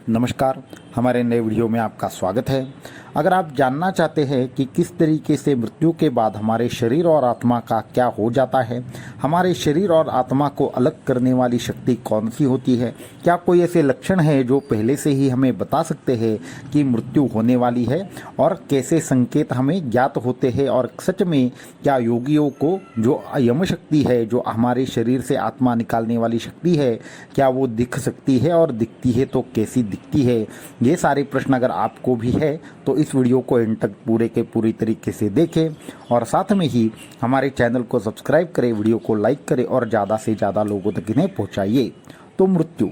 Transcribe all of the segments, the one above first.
नमस्कार, हमारे नए वीडियो में आपका स्वागत है। अगर आप जानना चाहते हैं कि किस तरीके से मृत्यु के बाद हमारे शरीर और आत्मा का क्या हो जाता है, हमारे शरीर और आत्मा को अलग करने वाली शक्ति कौन सी होती है, क्या कोई ऐसे लक्षण हैं जो पहले से ही हमें बता सकते हैं कि मृत्यु होने वाली है, और कैसे संकेत हमें ज्ञात होते हैं, और सच में क्या योगियों को जो यम शक्ति है, जो हमारे शरीर से आत्मा निकालने वाली शक्ति है, क्या वो दिख सकती है, और दिखती है तो कैसी दिखती है? ये सारे प्रश्न अगर आपको भी है तो इस वीडियो को एंड तक पूरे के पूरी तरीके से देखें, और साथ में ही हमारे चैनल को सब्सक्राइब करें, वीडियो को लाइक करें और ज़्यादा से ज़्यादा लोगों तक इन्हें पहुंचाइए। तो मृत्यु,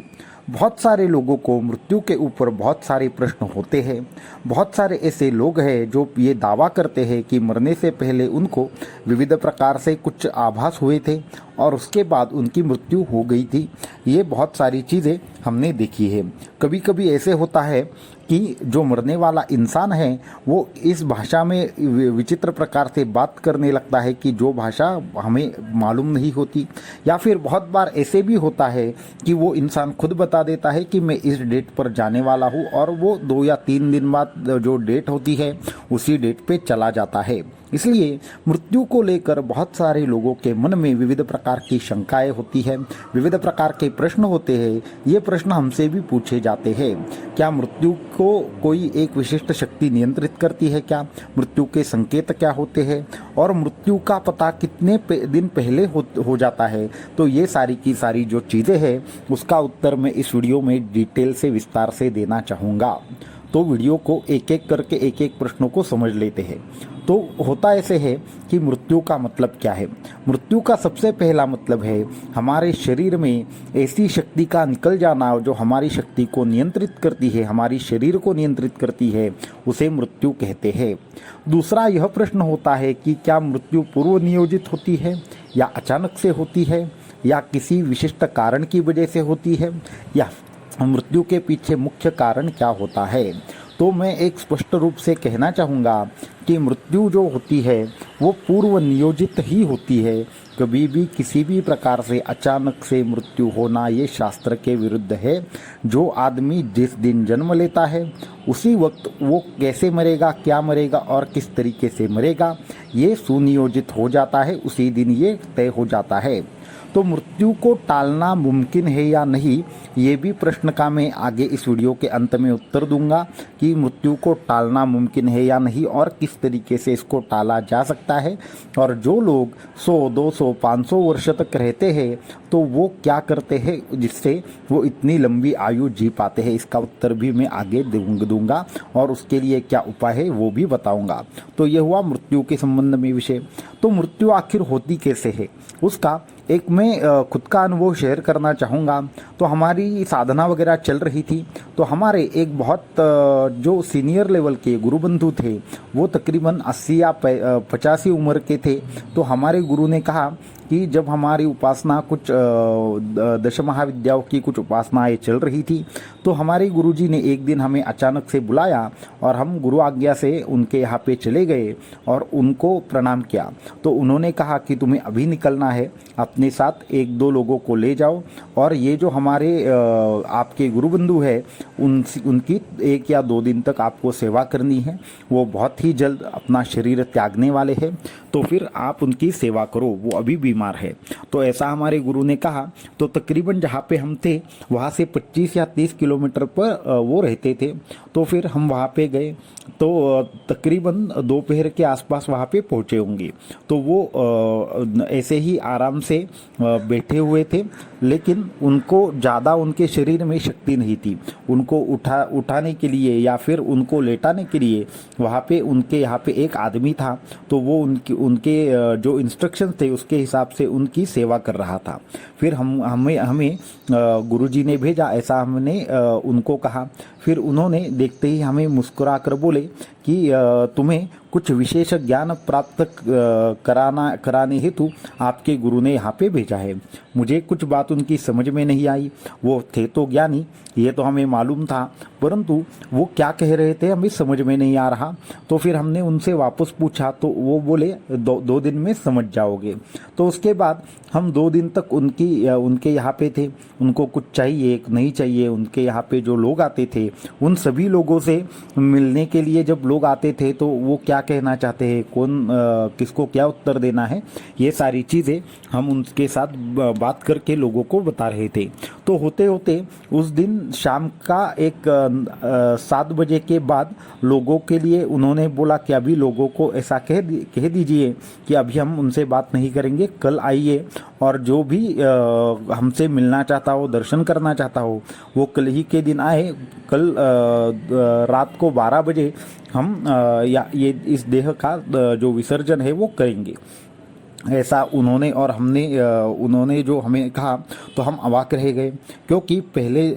बहुत सारे लोगों को मृत्यु के ऊपर बहुत सारे प्रश्न होते हैं। बहुत सारे ऐसे लोग हैं जो ये दावा करते हैं कि मरने से पहले उनको विविध प्रकार से कुछ आभास हुए थे और उसके बाद उनकी मृत्यु हो गई थी। ये बहुत सारी चीज़ें हमने देखी है। कभी कभी ऐसे होता है कि जो मरने वाला इंसान है वो इस भाषा में विचित्र प्रकार से बात करने लगता है कि जो भाषा हमें मालूम नहीं होती, या फिर बहुत बार ऐसे भी होता है कि वो इंसान खुद बता देता है कि मैं इस डेट पर जाने वाला हूँ, और वो 2 या 3 दिन बाद जो डेट होती है उसी डेट पे चला जाता है। इसलिए मृत्यु को लेकर बहुत सारे लोगों के मन में विविध प्रकार की शंकाएं होती है, विविध प्रकार के प्रश्न होते हैं। ये प्रश्न हमसे भी पूछे जाते हैं। क्या मृत्यु को कोई एक विशिष्ट शक्ति नियंत्रित करती है? क्या मृत्यु के संकेत क्या होते हैं, और मृत्यु का पता कितने दिन पहले हो जाता है? तो ये सारी की सारी जो चीज़ें हैं उसका उत्तर मैं इस वीडियो में डिटेल से विस्तार से देना चाहूँगा। तो वीडियो को एक एक करके एक एक प्रश्नों को समझ लेते हैं। तो होता ऐसे है कि मृत्यु का मतलब क्या है? मृत्यु का सबसे पहला मतलब है हमारे शरीर में ऐसी शक्ति का निकल जाना जो हमारी शक्ति को नियंत्रित करती है, हमारी शरीर को नियंत्रित करती है, उसे मृत्यु कहते हैं। दूसरा यह प्रश्न होता है कि क्या मृत्यु पूर्व नियोजित होती है, या अचानक से होती है, या किसी विशिष्ट कारण की वजह से होती है, या मृत्यु के पीछे मुख्य कारण क्या होता है? तो मैं एक स्पष्ट रूप से कहना चाहूँगा कि मृत्यु जो होती है वो पूर्व नियोजित ही होती है। कभी भी किसी भी प्रकार से अचानक से मृत्यु होना ये शास्त्र के विरुद्ध है। जो आदमी जिस दिन जन्म लेता है उसी वक्त वो कैसे मरेगा, क्या मरेगा और किस तरीके से मरेगा, ये सुनियोजित हो जाता है, उसी दिन ये तय हो जाता है। तो मृत्यु को टालना मुमकिन है या नहीं, ये भी प्रश्न का मैं आगे इस वीडियो के अंत में उत्तर दूंगा कि मृत्यु को टालना मुमकिन है या नहीं, और किस तरीके से इसको टाला जा सकता है। और जो लोग 100, 200, 500 वर्ष तक रहते हैं तो वो क्या करते हैं जिससे वो इतनी लंबी आयु जी पाते हैं, इसका उत्तर भी मैं आगे दूंगा, और उसके लिए क्या उपाय है वो भी बताऊंगा। तो ये हुआ मृत्यु के संबंध में विषय। तो मृत्यु आखिर होती कैसे है उसका एक मैं खुद का अनुभव शेयर करना चाहूँगा। तो हमारी साधना वगैरह चल रही थी, तो हमारे एक बहुत जो सीनियर लेवल के गुरु बंधु थे वो तकरीबन 80 या 85 उम्र के थे। तो हमारे गुरु ने कहा कि जब हमारी उपासना कुछ दश महाविद्याओं की कुछ उपासनाएं चल रही थी, तो हमारे गुरुजी ने एक दिन हमें अचानक से बुलाया और हम गुरु आज्ञा से उनके यहाँ पे चले गए और उनको प्रणाम किया। तो उन्होंने कहा कि तुम्हें अभी निकलना है, अपने साथ 1-2 लोगों को ले जाओ, और ये जो हमारे आपके गुरु बंधु है उनकी 1 या 2 दिन तक आपको सेवा करनी है, वो बहुत ही जल्द अपना शरीर त्यागने वाले हैं, तो फिर आप उनकी सेवा करो, वो अभी बीमार है। तो ऐसा हमारे गुरु ने कहा। तो तकरीबन जहाँ पे हम थे वहाँ से 25 या 30 किलोमीटर पर वो रहते थे। तो फिर हम वहाँ पे गए, तो तकरीबन दोपहर के आसपास वहाँ पे पहुँचे होंगे। तो वो ऐसे ही आराम से बैठे हुए थे, लेकिन उनको ज़्यादा उनके शरीर में शक्ति नहीं थी। उनको उठाने के लिए या फिर उनको लेटाने के लिए वहाँ पे उनके यहाँ पे एक आदमी था, तो वो उनके जो इंस्ट्रक्शन थे उसके हिसाब से उनकी सेवा कर रहा था। फिर हमें गुरुजी ने भेजा, ऐसा हमने उनको कहा। फिर उन्होंने देखते ही हमें मुस्कुरा कर बोले कि तुम्हें कुछ विशेष ज्ञान प्राप्त कराने हेतु आपके गुरु ने यहाँ पे भेजा है। मुझे कुछ बात बात उनकी समझ में नहीं आई। वो थे तो ज्ञानी, ये तो हमें मालूम था, परंतु वो क्या कह रहे थे हमें समझ में नहीं आ रहा। तो फिर हमने उनसे वापस पूछा तो वो बोले 2 दिन में समझ जाओगे। तो उसके बाद हम 2 दिन तक उनके यहाँ पे थे। उनको कुछ चाहिए नहीं चाहिए, उनके यहाँ पे जो लोग आते थे उन सभी लोगों से मिलने के लिए जब लोग आते थे तो वो क्या कहना चाहते हैं, कौन किसको क्या उत्तर देना है, ये सारी चीज़ें हम उनके साथ बात करके लोगों को बता रहे थे। तो होते होते उस दिन शाम का 7 बजे के बाद लोगों के लिए उन्होंने बोला कि अभी लोगों को ऐसा कह दीजिए कि अभी हम उनसे बात नहीं करेंगे, कल आइए और जो भी हमसे मिलना चाहता हो, दर्शन करना चाहता हो, वो कल ही के दिन आए। कल रात को 12 बजे हम ये इस देह का जो विसर्जन है वो करेंगे। ऐसा उन्होंने जो हमें कहा तो हम अवाक रह गए, क्योंकि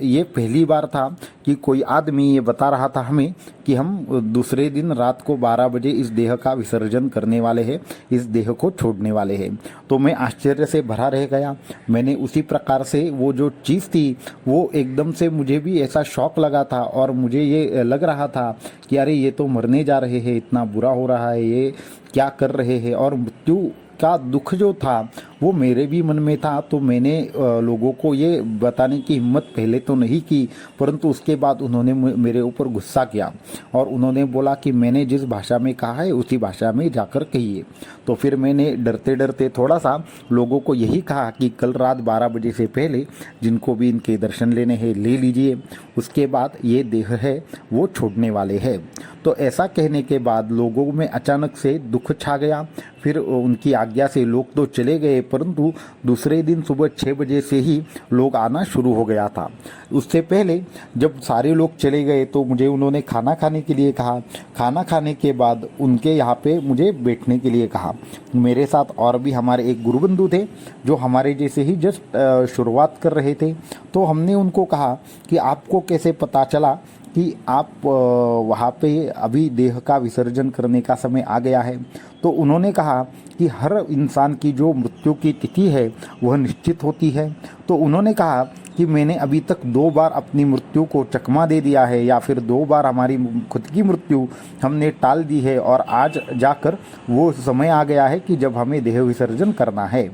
ये पहली बार था कि कोई आदमी ये बता रहा था हमें कि हम दूसरे दिन रात को 12 बजे इस देह का विसर्जन करने वाले हैं, इस देह को छोड़ने वाले हैं। तो मैं आश्चर्य से भरा रह गया। मैंने उसी प्रकार से वो जो चीज़ थी वो एकदम से मुझे भी ऐसा शौक लगा था और मुझे ये लग रहा था कि अरे ये तो मरने जा रहे हैं, इतना बुरा हो रहा है, ये क्या कर रहे हैं। और मृत्यु का दुख जो था वो मेरे भी मन में था। तो मैंने लोगों को ये बताने की हिम्मत पहले तो नहीं की, परंतु उसके बाद उन्होंने मेरे ऊपर गुस्सा किया और उन्होंने बोला कि मैंने जिस भाषा में कहा है उसी भाषा में जाकर कहिए। तो फिर मैंने डरते डरते थोड़ा सा लोगों को यही कहा कि कल रात 12 बजे से पहले जिनको भी इनके दर्शन लेने हैं ले लीजिए, उसके बाद ये देह है वो छोड़ने वाले हैं। तो ऐसा कहने के बाद लोगों में अचानक से दुख छा गया। फिर उनकी आज्ञा से लोग तो चले गए, परंतु दूसरे दिन सुबह 6 बजे से ही लोग आना शुरू हो गया था। उससे पहले जब सारे लोग चले गए तो मुझे उन्होंने खाना खाने के लिए कहा। खाना खाने के बाद उनके यहाँ पे मुझे बैठने के लिए कहा। मेरे साथ और भी हमारे एक गुरुबंधु थे जो हमारे जैसे ही जस्ट शुरुआत कर रहे थे। तो हमने उनको कहा कि आपको कैसे पता चला कि आप वहाँ पे अभी देह का विसर्जन करने का समय आ गया है। तो उन्होंने कहा कि हर इंसान की जो मृत्यु की तिथि है वह निश्चित होती है। तो उन्होंने कहा कि मैंने अभी तक 2 बार अपनी मृत्यु को चकमा दे दिया है, या फिर 2 बार हमारी खुद की मृत्यु हमने टाल दी है, और आज जाकर वो समय आ गया है कि जब हमें देह विसर्जन करना है।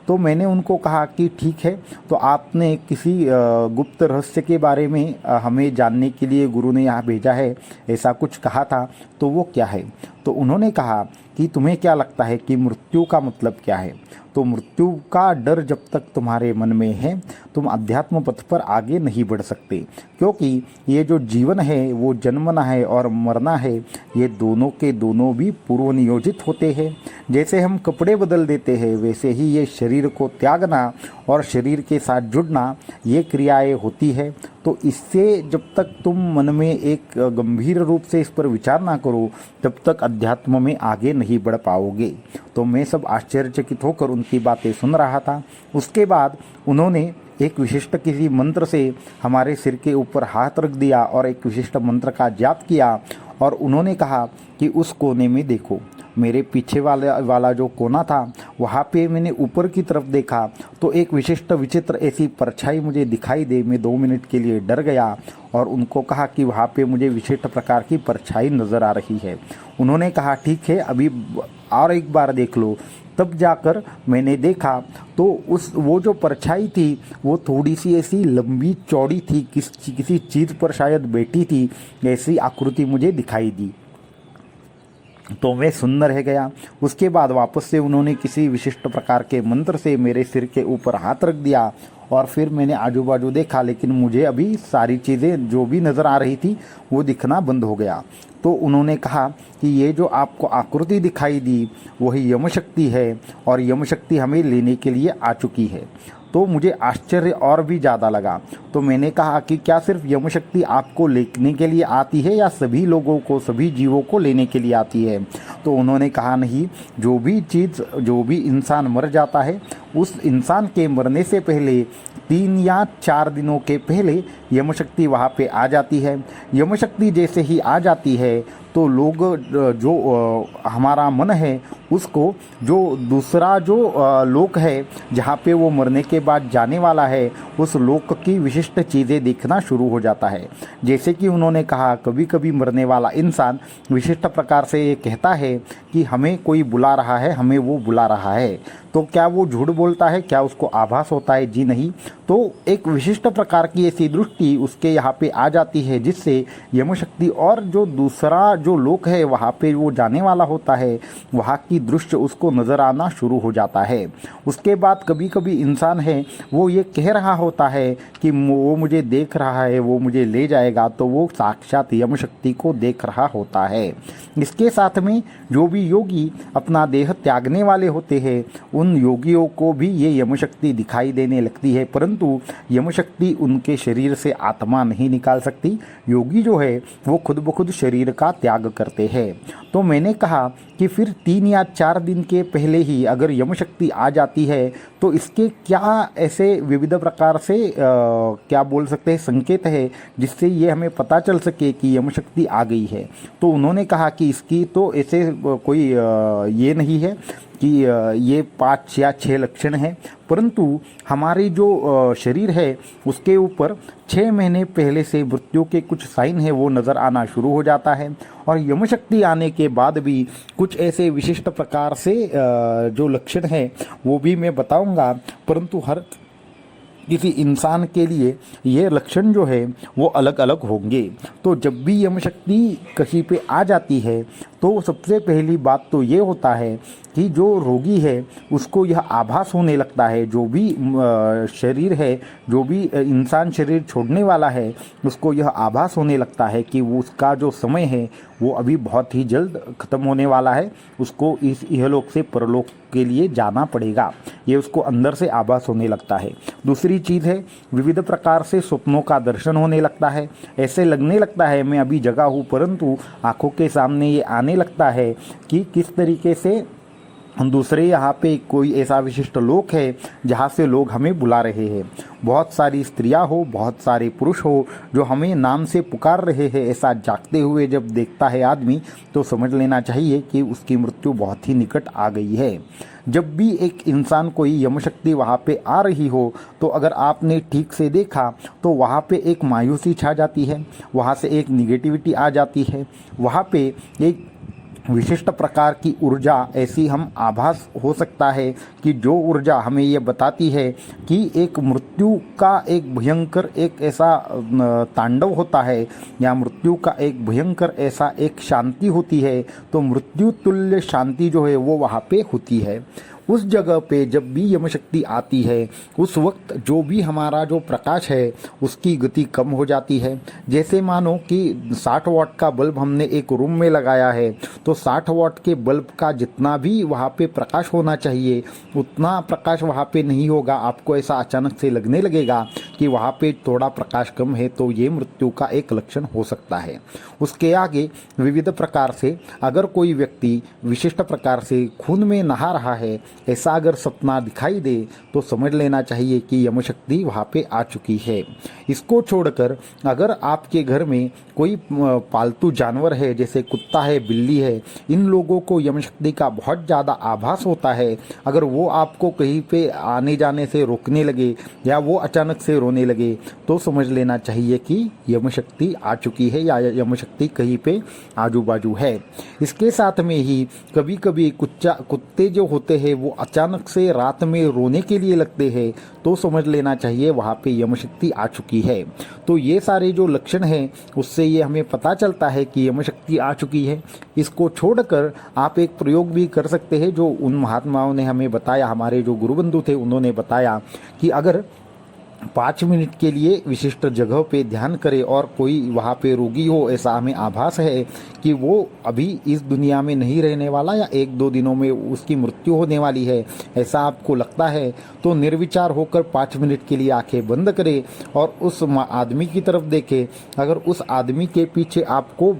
तो मैंने उनको कहा कि ठीक है, तो आपने किसी गुप्त रहस्य के बारे में हमें जानने के लिए गुरु ने यहाँ भेजा है, ऐसा कुछ कहा था, तो वो क्या है? तो उन्होंने कहा कि तुम्हें क्या लगता है कि मृत्यु का मतलब क्या है? तो मृत्यु का डर जब तक तुम्हारे मन में है तुम अध्यात्म पथ पर आगे नहीं बढ़ सकते, क्योंकि ये जो जीवन है वो जन्मना है और मरना है, ये दोनों के दोनों भी पूर्व नियोजित होते हैं। जैसे हम कपड़े बदल देते हैं वैसे ही ये शरीर को त्यागना और शरीर के साथ जुड़ना ये क्रियाएं होती है। तो इससे जब तक तुम मन में एक गंभीर रूप से इस पर विचार ना करो तब तक अध्यात्म में आगे नहीं बढ़ पाओगे। तो मैं सब आश्चर्यचकित होकर उनकी बातें सुन रहा था। उसके बाद उन्होंने एक विशिष्ट किसी मंत्र से हमारे सिर के ऊपर हाथ रख दिया और एक विशिष्ट मंत्र का जाप किया, और उन्होंने कहा कि उस कोने में देखो। मेरे पीछे वाला जो कोना था वहाँ पे मैंने ऊपर की तरफ देखा तो एक विशिष्ट विचित्र ऐसी परछाई मुझे दिखाई दे। मैं 2 मिनट के लिए डर गया और उनको कहा कि वहाँ पे मुझे विशिष्ट प्रकार की परछाई नज़र आ रही है। उन्होंने कहा ठीक है, अभी और एक बार देख लो। तब जाकर मैंने देखा तो वो जो परछाई थी वो थोड़ी सी ऐसी लंबी चौड़ी थी, किसी चीज़ पर शायद बैठी थी, ऐसी आकृति मुझे दिखाई दी। तो मैं सुंदर रह गया। उसके बाद वापस से उन्होंने किसी विशिष्ट प्रकार के मंत्र से मेरे सिर के ऊपर हाथ रख दिया और फिर मैंने आजू बाजू देखा, लेकिन मुझे अभी सारी चीज़ें जो भी नज़र आ रही थी वो दिखना बंद हो गया। तो उन्होंने कहा कि ये जो आपको आकृति दिखाई दी वही यमशक्ति है और यमशक्ति हमें लेने के लिए आ चुकी है। तो मुझे आश्चर्य और भी ज़्यादा लगा। तो मैंने कहा कि क्या सिर्फ यमशक्ति आपको लेने के लिए आती है या सभी लोगों को, सभी जीवों को लेने के लिए आती है? तो उन्होंने कहा नहीं, जो भी इंसान मर जाता है उस इंसान के मरने से पहले 3 या 4 दिनों के पहले यमशक्ति वहाँ पे आ जाती है। यमशक्ति जैसे ही आ जाती है तो लोग जो हमारा मन है उसको जो दूसरा जो लोक है जहाँ पे वो मरने के बाद जाने वाला है उस लोक की विशिष्ट चीज़ें देखना शुरू हो जाता है। जैसे कि उन्होंने कहा कभी कभी मरने वाला इंसान विशिष्ट प्रकार से ये कहता है कि हमें कोई बुला रहा है, हमें वो बुला रहा है। तो क्या वो झूठ बोलता है, क्या उसको आभास होता है? जी नहीं। तो एक विशिष्ट प्रकार की ऐसी दृष्टि उसके यहाँ पे आ जाती है जिससे यमशक्ति और जो दूसरा जो लोक है वहाँ पे वो जाने वाला होता है वहाँ की दृश्य उसको नज़र आना शुरू हो जाता है। उसके बाद कभी कभी इंसान है वो ये कह रहा होता है कि वो मुझे देख रहा है, वो मुझे ले जाएगा, तो वो साक्षात यमशक्ति को देख रहा होता है। इसके साथ में जो भी योगी अपना देह त्यागने वाले होते हैं उन योगियों को भी ये यमशक्ति दिखाई देने लगती है, परंतु यमशक्ति उनके शरीर से आत्मा नहीं निकाल सकती। योगी जो है वो खुद ब खुद शरीर का त्याग करते हैं। तो मैंने कहा कि फिर 3 या 4 दिन के पहले ही अगर यमशक्ति आ जाती है तो इसके क्या ऐसे विविध प्रकार से क्या बोल सकते हैं संकेत है जिससे ये हमें पता चल सके कि यमशक्ति आ गई है। तो उन्होंने कहा कि इसकी तो ऐसे कोई ये नहीं है कि ये 5 या 6 लक्षण हैं, परंतु हमारी जो शरीर है उसके ऊपर 6 महीने पहले से मृत्यु के कुछ साइन है वो नज़र आना शुरू हो जाता है। और यमशक्ति आने के बाद भी कुछ ऐसे विशिष्ट प्रकार से जो लक्षण है वो भी मैं बताऊंगा, परंतु हर किसी इंसान के लिए ये लक्षण जो है वो अलग अलग होंगे। तो जब भी यमशक्ति कहीं पे आ जाती है तो सबसे पहली बात तो ये होता है कि जो रोगी है उसको यह आभास होने लगता है, जो भी शरीर है, जो भी इंसान शरीर छोड़ने वाला है उसको यह आभास होने लगता है कि वो उसका जो समय है वो अभी बहुत ही जल्द ख़त्म होने वाला है, उसको इस इहलोक से परलोक के लिए जाना पड़ेगा। ये उसको अंदर से आभास होने लगता है। दूसरी चीज़ है विविध प्रकार से स्वप्नों का दर्शन होने लगता है। ऐसे लगने लगता है मैं अभी जगा हूँ, परंतु आँखों के सामने ये आने लगता है कि किस तरीके से दूसरे यहाँ पे कोई ऐसा विशिष्ट लोक है जहाँ से लोग हमें बुला रहे हैं। बहुत सारी स्त्रियाँ हो, बहुत सारे पुरुष हो जो हमें नाम से पुकार रहे हैं। ऐसा जागते हुए जब देखता है आदमी तो समझ लेना चाहिए कि उसकी मृत्यु बहुत ही निकट आ गई है। जब भी एक इंसान कोई यमशक्ति वहाँ पे आ रही हो तो अगर आपने ठीक से देखा तो वहाँ पे एक मायूसी छा जाती है, वहाँ से एक निगेटिविटी आ जाती है, वहाँ पे एक विशिष्ट प्रकार की ऊर्जा ऐसी हम आभास हो सकता है कि जो ऊर्जा हमें ये बताती है कि एक मृत्यु का एक भयंकर एक ऐसा तांडव होता है या मृत्यु का एक भयंकर ऐसा एक शांति होती है। तो मृत्यु तुल्य शांति जो है वो वहाँ पे होती है। उस जगह पे जब भी यमशक्ति आती है उस वक्त जो भी हमारा जो प्रकाश है उसकी गति कम हो जाती है। जैसे मानो कि 60 वाट का बल्ब हमने एक रूम में लगाया है तो 60 वाट के बल्ब का जितना भी वहाँ पे प्रकाश होना चाहिए उतना प्रकाश वहाँ पे नहीं होगा। आपको ऐसा अचानक से लगने लगेगा कि वहाँ पे थोड़ा प्रकाश कम है, तो ये मृत्यु का एक लक्षण हो सकता है। उसके आगे विविध प्रकार से अगर कोई व्यक्ति विशिष्ट प्रकार से खून में नहा रहा है ऐसा अगर सपना दिखाई दे तो समझ लेना चाहिए कि यमशक्ति वहाँ पे आ चुकी है। इसको छोड़कर अगर आपके घर में कोई पालतू जानवर है जैसे कुत्ता है, बिल्ली है, इन लोगों को यमशक्ति का बहुत ज़्यादा आभास होता है। अगर वो आपको कहीं पे आने जाने से रोकने लगे या वो अचानक से रोने लगे तो समझ लेना चाहिए कि यमशक्ति आ चुकी है या यमशक्ति कहीं पे आजू बाजू है। इसके साथ में ही कभी कभी कुत्ते जो होते हैं वो अचानक से रात में रोने के लिए लगते हैं तो समझ लेना चाहिए वहाँ पे यमशक्ति आ चुकी है। तो ये सारे जो लक्षण हैं उससे ये हमें पता चलता है कि यमशक्ति आ चुकी है। इसको छोड़कर आप एक प्रयोग भी कर सकते हैं जो उन महात्माओं ने हमें बताया, हमारे जो गुरुबंधु थे उन्होंने बताया कि अगर 5 मिनट के लिए विशिष्ट जगह पे ध्यान करें और कोई वहाँ पे रोगी हो, ऐसा हमें आभास है कि वो अभी इस दुनिया में नहीं रहने वाला या 1-2 दिनों में उसकी मृत्यु होने वाली है, ऐसा आपको लगता है तो निर्विचार होकर 5 मिनट के लिए आंखें बंद करें और उस आदमी की तरफ देखें। अगर उस आदमी के पीछे आपको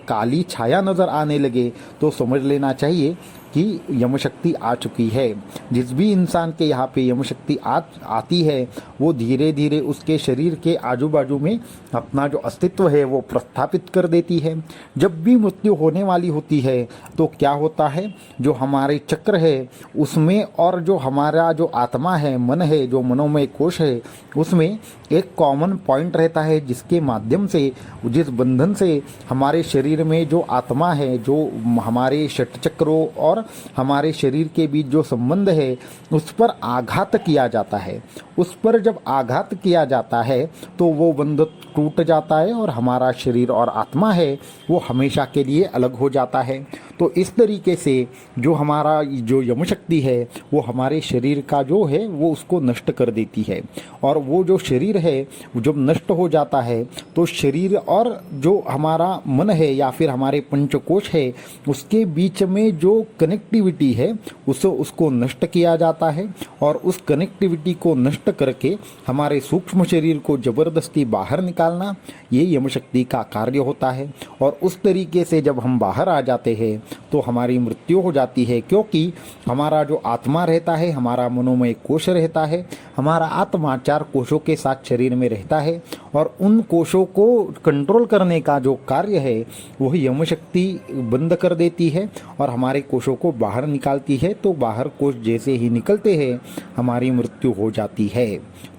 काली छाया नज़र आने लगे तो समझ लेना चाहिए कि यम शक्ति आ चुकी है। जिस भी इंसान के यहाँ पे यम शक्ति आती है वो धीरे धीरे उसके शरीर के आजू बाजू में अपना जो अस्तित्व है वो प्रस्थापित कर देती है। जब भी मृत्यु होने वाली होती है तो क्या होता है, जो हमारे चक्र है उसमें और जो हमारा जो आत्मा है, मन है, जो मनोमय कोश है, उसमें एक कॉमन पॉइंट रहता है जिसके माध्यम से, जिस बंधन से हमारे शरीर में जो आत्मा है, जो हमारे षट चक्रों और हमारे शरीर के बीच जो संबंध है उस पर आघात किया जाता है। उस पर जब आघात किया जाता है तो वो बंध टूट जाता है और हमारा शरीर और आत्मा है वो हमेशा के लिए अलग हो जाता है। तो इस तरीके से जो हमारा जो यम शक्ति है वो हमारे शरीर का जो है वो उसको नष्ट कर देती है। और वो जो शरीर है जब नष्ट हो जाता है तो शरीर और जो हमारा मन है या फिर हमारे पंचकोश है उसके बीच में जो कनेक्टिविटी है उसको नष्ट किया जाता है। और उस कनेक्टिविटी को नष्ट करके हमारे सूक्ष्म शरीर को जबरदस्ती बाहर निकालना, ये यम शक्ति का कार्य होता है। और उस तरीके से जब हम बाहर आ जाते हैं तो हमारी मृत्यु हो जाती है, क्योंकि हमारा जो आत्मा रहता है, हमारा मनोमय कोश रहता है, हमारा आत्मा 4 कोशों के साथ शरीर में रहता है और उन कोशों को कंट्रोल करने का जो कार्य है वह यम शक्ति बंद कर देती है और हमारे कोशों को बाहर निकालती है। तो बाहर कोश जैसे ही निकलते हैं हमारी मृत्यु हो जाती है।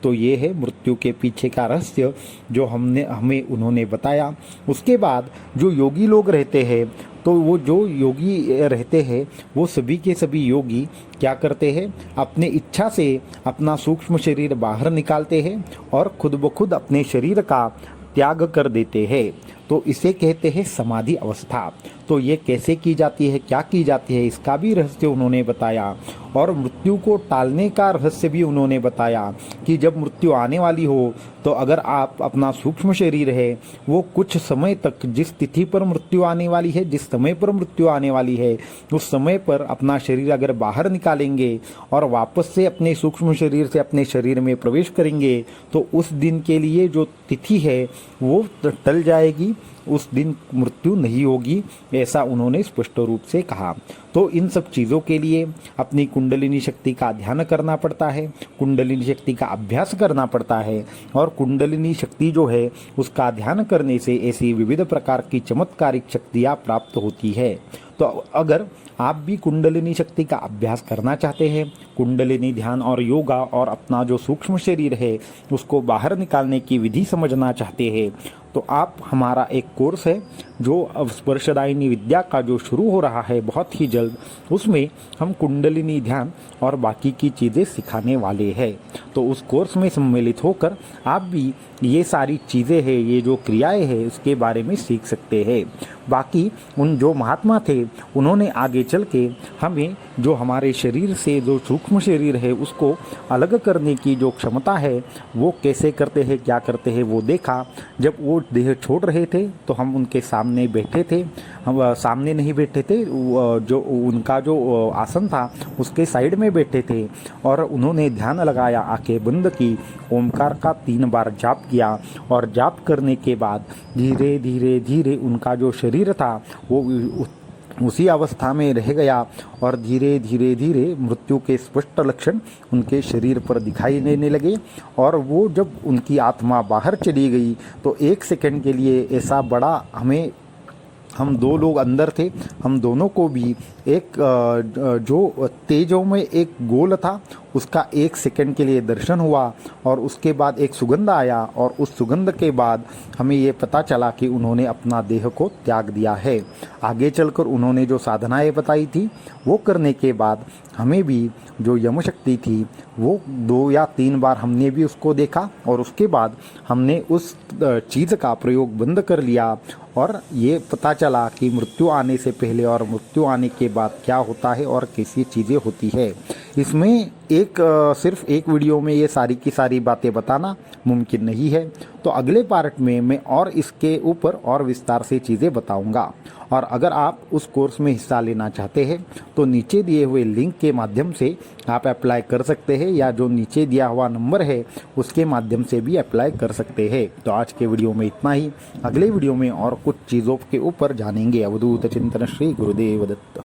तो ये है मृत्यु के पीछे का रहस्य जो हमें उन्होंने बताया। उसके बाद जो योगी लोग रहते हैं, तो वो जो योगी रहते हैं वो सभी के सभी योगी क्या करते हैं, अपने इच्छा से अपना सूक्ष्म शरीर बाहर निकालते हैं और खुद ब खुद अपने शरीर का त्याग कर देते हैं। तो इसे कहते हैं समाधि अवस्था। तो ये कैसे की जाती है, क्या की जाती है, इसका भी रहस्य उन्होंने बताया। और मृत्यु को टालने का रहस्य भी उन्होंने बताया कि जब मृत्यु आने वाली हो तो अगर आप अपना सूक्ष्म शरीर है वो कुछ समय तक, जिस तिथि पर मृत्यु आने वाली है, जिस समय पर मृत्यु आने वाली है, उस समय पर अपना शरीर अगर बाहर निकालेंगे और वापस से अपने सूक्ष्म शरीर से अपने शरीर में प्रवेश करेंगे तो उस दिन के लिए जो तिथि है वो टल जाएगी, उस दिन मृत्यु नहीं होगी, ऐसा उन्होंने स्पष्ट रूप से कहा। तो इन सब चीज़ों के लिए अपनी कुंडलिनी शक्ति का ध्यान करना पड़ता है, कुंडलिनी शक्ति का अभ्यास करना पड़ता है। और कुंडलिनी शक्ति जो है उसका ध्यान करने से ऐसी विविध प्रकार की चमत्कारिक शक्तियाँ प्राप्त होती है। तो अगर आप भी कुंडलिनी शक्ति का अभ्यास करना चाहते हैं, कुंडलिनी ध्यान और योगा और अपना जो सूक्ष्म शरीर है उसको बाहर निकालने की विधि समझना चाहते हैं, तो आप हमारा एक कोर्स है जो स्पर्शदायिनी विद्या का जो शुरू हो रहा है बहुत ही जल्द, उसमें हम कुंडलिनी ध्यान और बाकी की चीज़ें सिखाने वाले हैं। तो उस कोर्स में सम्मिलित होकर आप भी ये सारी चीज़ें हैं, ये जो क्रियाएं हैं उसके बारे में सीख सकते हैं। बाकी उन जो महात्मा थे उन्होंने आगे चल के हमें जो हमारे शरीर से जो सूक्ष्म शरीर है उसको अलग करने की जो क्षमता है वो कैसे करते हैं, क्या करते हैं वो देखा। जब वो देह छोड़ रहे थे तो हम उनके सामने बैठे थे, हम सामने नहीं बैठे थे, जो उनका जो आसन था उसके साइड में बैठे थे और उन्होंने ध्यान लगाया, आंखें बंद की, ओमकार का 3 बार जाप किया और जाप करने के बाद धीरे धीरे धीरे उनका जो शरीर था वो उसी अवस्था में रह गया और धीरे धीरे धीरे मृत्यु के स्पष्ट लक्षण उनके शरीर पर दिखाई देने लगे। और वो जब उनकी आत्मा बाहर चली गई तो 1 सेकंड के लिए ऐसा बड़ा हम 2 लोग अंदर थे, हम दोनों को भी एक जो तेजों में एक गोल था उसका 1 सेकंड के लिए दर्शन हुआ और उसके बाद एक सुगंध आया और उस सुगंध के बाद हमें ये पता चला कि उन्होंने अपना देह को त्याग दिया है। आगे चलकर उन्होंने जो साधनाएं बताई थी वो करने के बाद हमें भी जो यम शक्ति थी वो 2 या 3 बार हमने भी उसको देखा और उसके बाद हमने उस चीज़ का प्रयोग बंद कर लिया और ये पता चला कि मृत्यु आने से पहले और मृत्यु आने के बाद क्या होता है और कैसी चीज़ें होती है। इसमें सिर्फ एक वीडियो में ये सारी की सारी बातें बताना मुमकिन नहीं है, तो अगले पार्ट में मैं और इसके ऊपर और विस्तार से चीज़ें बताऊंगा। और अगर आप उस कोर्स में हिस्सा लेना चाहते हैं तो नीचे दिए हुए लिंक के माध्यम से आप अप्लाई कर सकते हैं या जो नीचे दिया हुआ नंबर है उसके माध्यम से भी अप्लाई कर सकते हैं। तो आज के वीडियो में इतना ही, अगले वीडियो में और कुछ चीज़ों के ऊपर जानेंगे। अवधूत चिंतन श्री गुरुदेव दत्त।